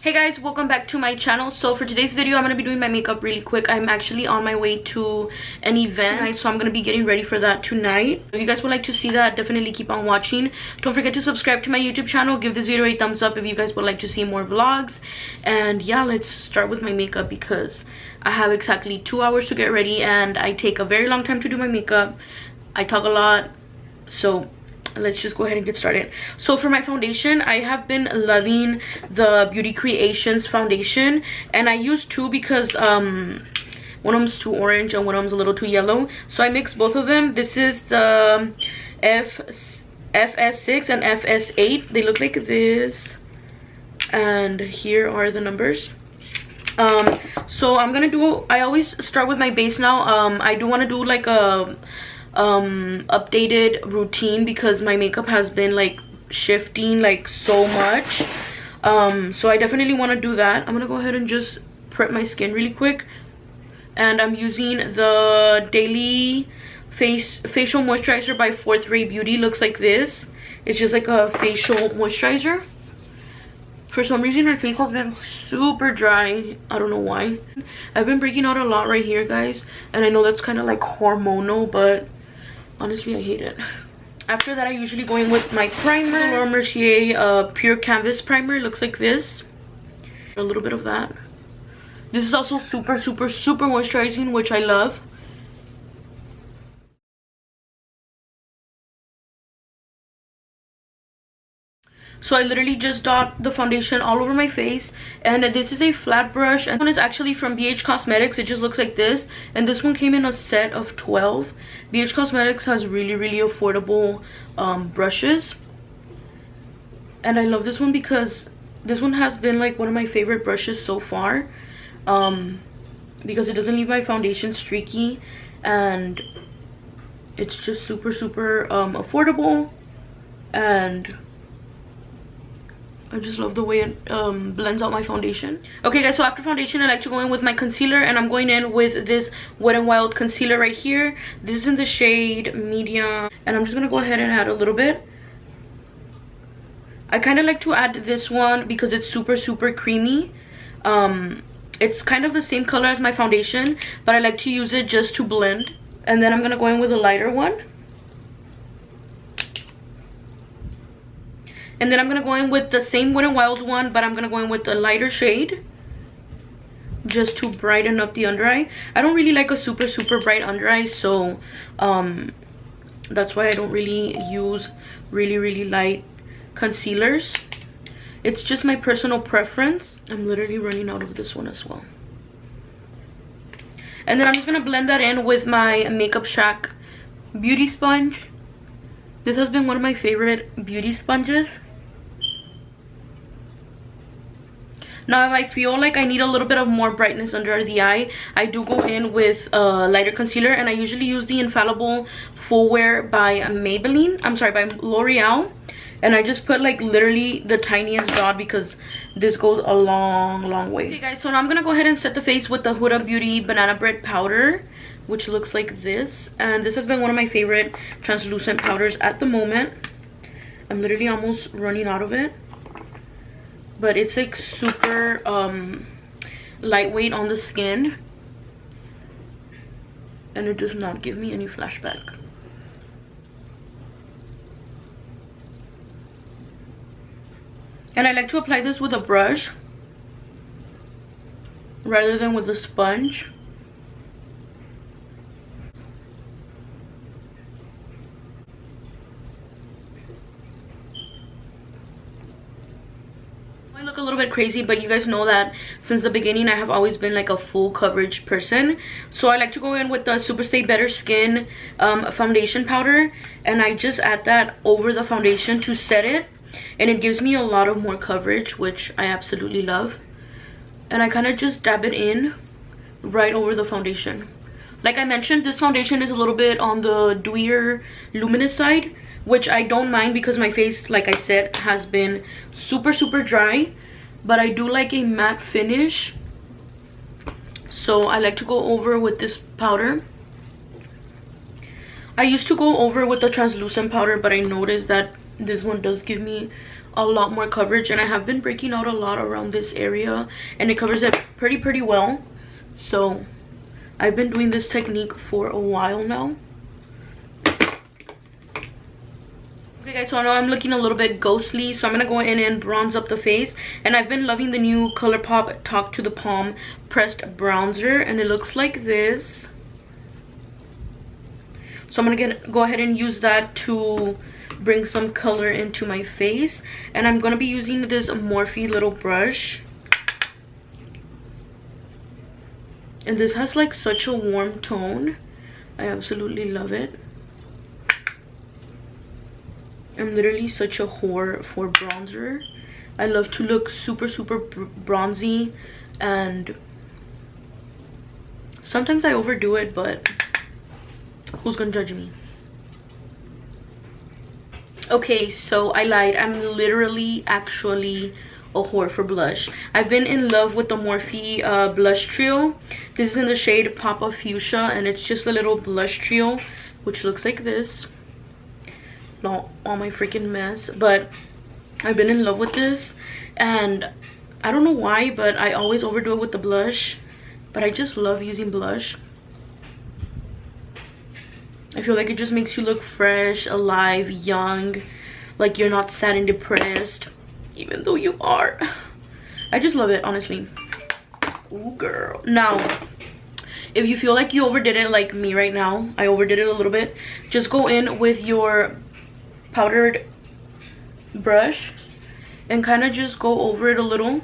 Hey guys, welcome back to my channel. So for today's video I'm going to be doing my makeup really quick. I'm actually on my way to an event tonight, so I'm going to be getting ready for that tonight. If you guys would like to see that, definitely keep on watching. Don't forget to subscribe to my YouTube channel. Give this video a thumbs up if you guys would like to see more vlogs. And yeah, let's start with my makeup because I have exactly 2 hours to get ready and I take a very long time to do my makeup. I talk a lot, so let's just go ahead and get started. So for my foundation, I have been loving the Beauty Creations foundation, and I use two because one of them's too orange and one of them's a little too yellow, so I mix both of them. This is the FS6 and FS8. They look like this, and here are the numbers. So I always start with my base now. I do want to do like a updated routine because my makeup has been like shifting like so much, so I definitely want to do that. I'm gonna go ahead and just prep my skin really quick, and I'm using the daily facial moisturizer by Fourthray Beauty. Looks like this. It's just like a facial moisturizer. For some reason my face has been super dry. I don't know why. I've been breaking out a lot right here, guys, and I know that's kind of like hormonal, but honestly I hate it. After that I usually go in with my primer, Laura Mercier Pure Canvas primer. Looks like this. A little bit of that. This is also super moisturizing, which I love. So I literally just dot the foundation all over my face, and this is a flat brush, and this one is actually from BH Cosmetics. It just looks like this, and this one came in a set of 12. BH Cosmetics has really affordable brushes, and I love this one because this one has been like one of my favorite brushes so far, because it doesn't leave my foundation streaky, and it's just super affordable, and I just love the way it blends out my foundation. Okay guys, so after foundation I like to go in with my concealer, and I'm going in with this Wet n Wild concealer right here. This is in the shade medium, and I'm just gonna go ahead and add a little bit. I kind of like to add this one because it's super creamy. It's kind of the same color as my foundation, but I like to use it just to blend. And then I'm gonna go in with a lighter one. And then I'm going to go in with the same Wet n Wild one, but I'm going to go in with a lighter shade just to brighten up the under eye. I don't really like a super bright under eye, so that's why I don't really use really light concealers. It's just my personal preference. I'm literally running out of this one as well. And then I'm just going to blend that in with my Makeup Shack beauty sponge. This has been one of my favorite beauty sponges. Now if I feel like I need a little bit of more brightness under the eye, I do go in with a lighter concealer, and I usually use the Infallible Full Wear by Maybelline. I'm sorry, by L'Oreal. And I just put like literally the tiniest dot because this goes a long way. Okay guys, so now I'm gonna go ahead and set the face with the Huda Beauty Banana Bread powder, which looks like this. And this has been one of my favorite translucent powders at the moment. I'm literally almost running out of it, but it's like super lightweight on the skin, and it does not give me any flashback. And I like to apply this with a brush rather than with a sponge. I look a little bit crazy, but you guys know that since the beginning I have always been like a full coverage person, so I like to go in with the Superstay Better Skin foundation powder, and I just add that over the foundation to set it, and it gives me a lot of more coverage, which I absolutely love. And I kind of just dab it in right over the foundation. Like I mentioned, this foundation is a little bit on the dewier luminous side, which I don't mind because my face, like I said, has been super dry, but I do like a matte finish, so I like to go over with this powder. I used to go over with the translucent powder, but I noticed that this one does give me a lot more coverage, and I have been breaking out a lot around this area, and it covers it pretty well. So I've been doing this technique for a while now. Okay guys, so I know I'm looking a little bit ghostly, so I'm gonna go in and bronze up the face. And I've been loving the new Colourpop Talk to the Palm pressed bronzer, and it looks like this. So I'm gonna go ahead and use that to bring some color into my face. And I'm gonna be using this Morphe little brush, and this has like such a warm tone. I absolutely love it. I'm literally such a whore for bronzer. I love to look super bronzy, and sometimes I overdo it, but who's gonna judge me? Okay, so I lied. I'm literally actually a whore for blush. I've been in love with the Morphe blush trio. This is in the shade Papa Fuchsia, and it's just a little blush trio, which looks like this. Not all my freaking mess, but I've been in love with this, and I don't know why, but I always overdo it with the blush, but I just love using blush. I feel like it just makes you look fresh, alive, young, like you're not sad and depressed, even though you are. I just love it, honestly. Ooh, girl. Now, if you feel like you overdid it like me right now, I overdid it a little bit, just go in with your powdered brush and kind of just go over it a little.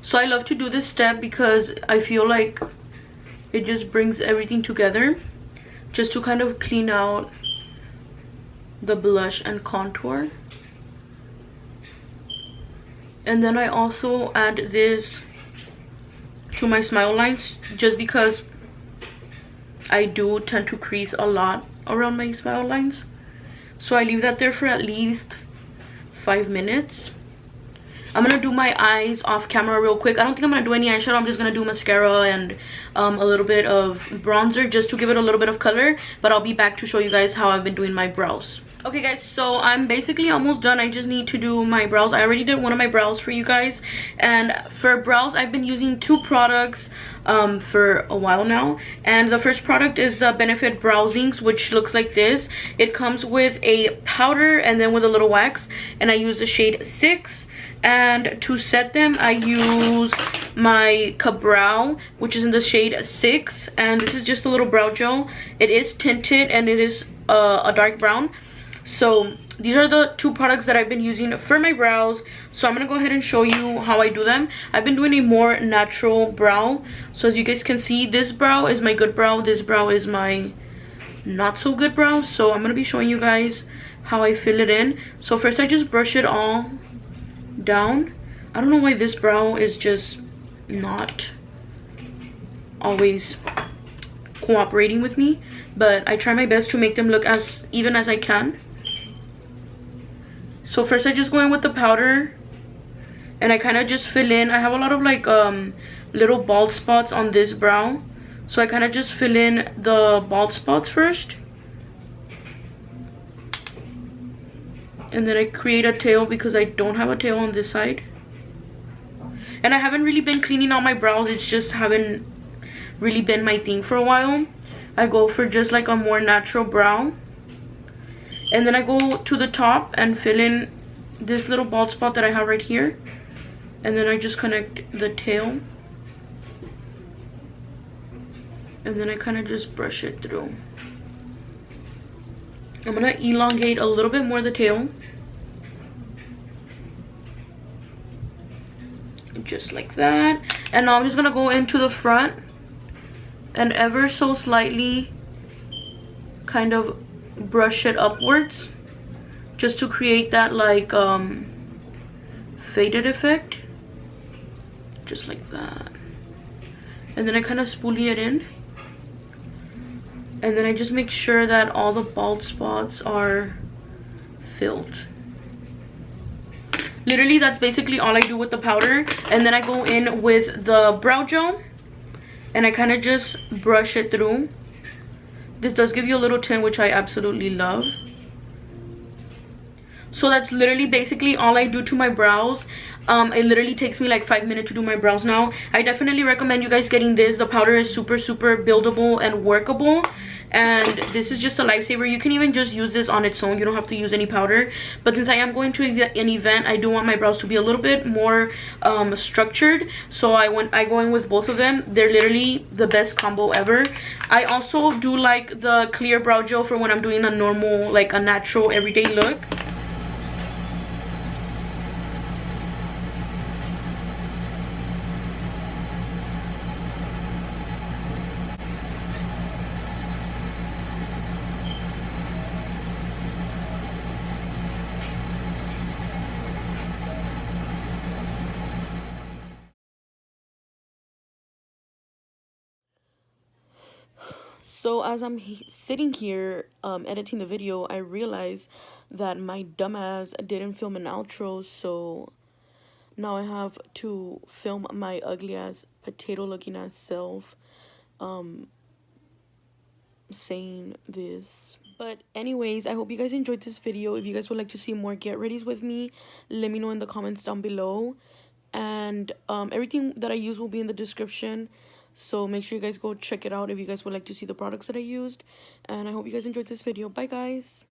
So I love to do this step because I feel like it just brings everything together, just to kind of clean out the blush and contour. And then I also add this to my smile lines, just because I do tend to crease a lot around my smile lines. So I leave that there for at least 5 minutes. I'm gonna do my eyes off camera real quick. I don't think I'm gonna do any eyeshadow. I'm just gonna do mascara and a little bit of bronzer, just to give it a little bit of color. But I'll be back to show you guys how I've been doing my brows. Okay guys, so I'm basically almost done. I just need to do my brows. I already did one of my brows for you guys. And for brows, I've been using 2 products for a while now. And the first product is the Benefit Brow Zings, which looks like this. It comes with a powder and then with a little wax, and I use the shade 6. And to set them, I use my Ka-Brow, which is in the shade 6. And this is just a little brow gel. It is tinted and it is a dark brown. So these are the 2 products that I've been using for my brows. So I'm gonna go ahead and show you how I do them. I've been doing a more natural brow. So as you guys can see, this brow is my good brow, this brow is my not so good brow. So I'm gonna be showing you guys how I fill it in. So first I just brush it all down. I don't know why this brow is just not always cooperating with me, but I try my best to make them look as even as I can. So first I just go in with the powder, and I kind of just fill in. I have a lot of like little bald spots on this brow, so I kind of just fill in the bald spots first, and then I create a tail because I don't have a tail on this side. And I haven't really been cleaning out my brows. It's just haven't really been my thing for a while. I go for just like a more natural brow, and then I go to the top and fill in this little bald spot that I have right here, and then I just connect the tail, and then I kind of just brush it through. I'm gonna elongate a little bit more the tail, just like that. And now I'm just gonna go into the front and ever so slightly kind of brush it upwards, just to create that like faded effect, just like that. And then I kind of spoolie it in, and then I just make sure that all the bald spots are filled. Literally, that's basically all I do with the powder. And then I go in with the brow gel, and I kind of just brush it through. This does give you a little tint, which I absolutely love. So that's literally basically all I do to my brows. It literally takes me like 5 minutes to do my brows now. I definitely recommend you guys getting this. The powder is super buildable and workable, and this is just a lifesaver. You can even just use this on its own. You don't have to use any powder, but since I am going to an event, I do want my brows to be a little bit more structured, so I go in with both of them. They're literally the best combo ever. I also do like the clear brow gel for when I'm doing a normal, like a natural everyday look. So as I'm sitting here editing the video, I realized that my dumbass didn't film an outro, so now I have to film my ugly ass potato looking ass self saying this. But anyways, I hope you guys enjoyed this video. If you guys would like to see more get readies with me, let me know in the comments down below. And everything that I use will be in the description, so make sure you guys go check it out if you guys would like to see the products that I used. And I hope you guys enjoyed this video. Bye guys.